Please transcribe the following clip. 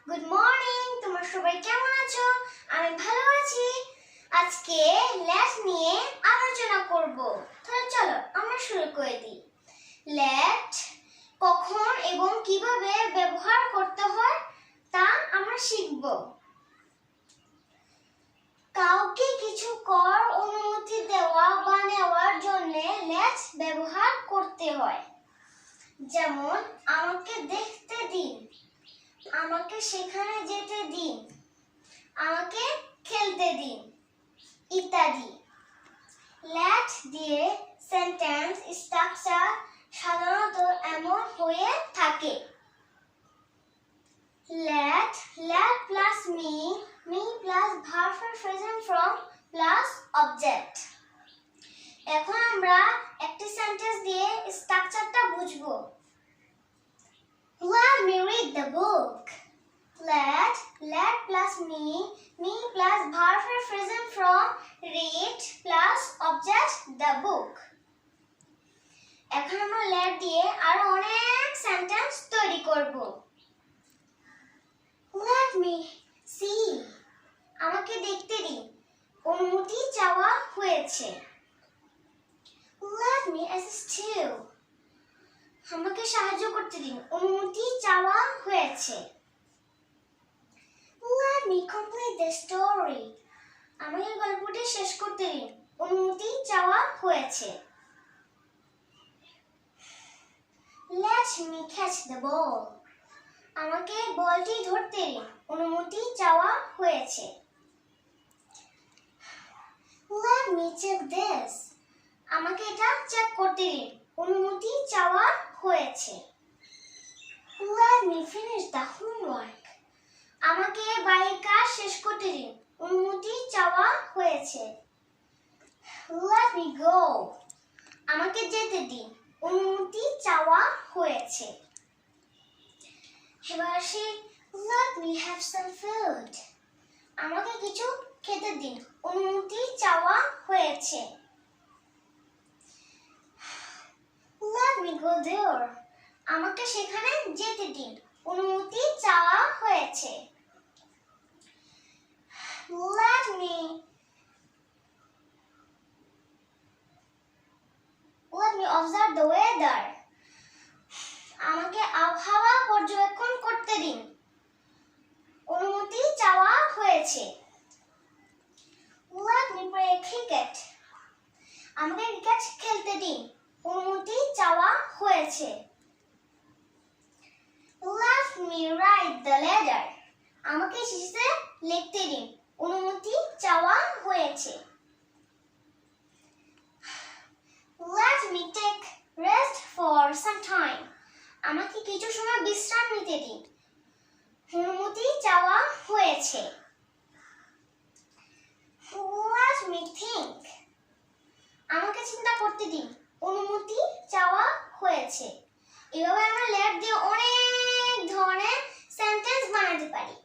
Good morning, তোমরা সবাই কেমন আছো? আমি ভালো আছি। আজকে লেট নিয়ে আলোচনা করব। তাহলে চলো আমরা শুরু করে দিই। লেট কখন এবং কিভাবে ব্যবহার করতে হয় তা আমরা শিখব। কাউকে কিছু করার অনুমতি দেওয়া বা নেওয়ার জন্য লেট ব্যবহার করতে হয়। যেমন আমাকে দেখতে দিন, আমাকে সেখানে যেতে দিন, আমাকে খেলতে দিন ইত্যাদি। লেট দিয়ে সেন্টেন্স স্ট্রাকচার সাধারণত এমন হয়ে থাকে: let plus me plus verb present form plus object. এখন আমরা একটি সেন্টেন্স দিয়ে স্ট্রাকচারটা বুঝবো। Let me read the book. Let plus me plus verb present from read plus object the book. এখন আমরা let দিয়ে আরো অনেক সেন্টেন্স তৈরি করব। Let me see. আমাকে দেখতে দিন, অনুমতি চাওয়া হয়েছে। Let me assist you. আমাকে সাহায্য করতে দিন, অনুমতি চাওয়া হয়েছে। Let me complete the story. আমাকে গল্পটি শেষ করতে দিন, অনুমতি চাওয়া হয়েছে। Let me catch the ball. আমাকে বলটি ধরতে দিন, অনুমতি চাওয়া হয়েছে। Let me check this. আমাকে এটা চেক করতে দিন, অনুমতি চাওয়া হয়েছে। Let me finish the homework. আমাকে বাড়ির কাজ শেষ করতে দিন, অনুমতি চাওয়া হয়েছে। Let me go. আমাকে যেতে দিন, অনুমতি চাওয়া হয়েছে। এবার আসি Let me have some food. আমাকে কিছু খেতে দিন, অনুমতি চাওয়া হয়েছে। Let me go there. আমাকে সেখানে যেতে দিন, অনুমতি চাওয়া হয়েছে। Let me observe the weather. আমাকে আবহাওয়া পর্যবেক্ষণ করতে দিন, অনুমতি চাওয়া হয়েছে। Let me play cricket. আমাকে ক্রিকেট খেলতে দিন, অনুমতি চাওয়া হয়েছে। Let me write the letter. আমাকে চিঠিতে লিখতে দিন, অনুমতি চাওয়া হয়েছে। Let me take rest for some time. আমাকে কিছু সময় বিশ্রাম নিতে দিন, অনুমতি চাওয়া হয়েছে। Let me think. আমাকে চিন্তা করতে দিন, অনুমতি চাওয়া হয়েছে। এভাবে আমরা লেট দিয়ে অনেক ধরনের সেন্টেন্স বানাতে পারি।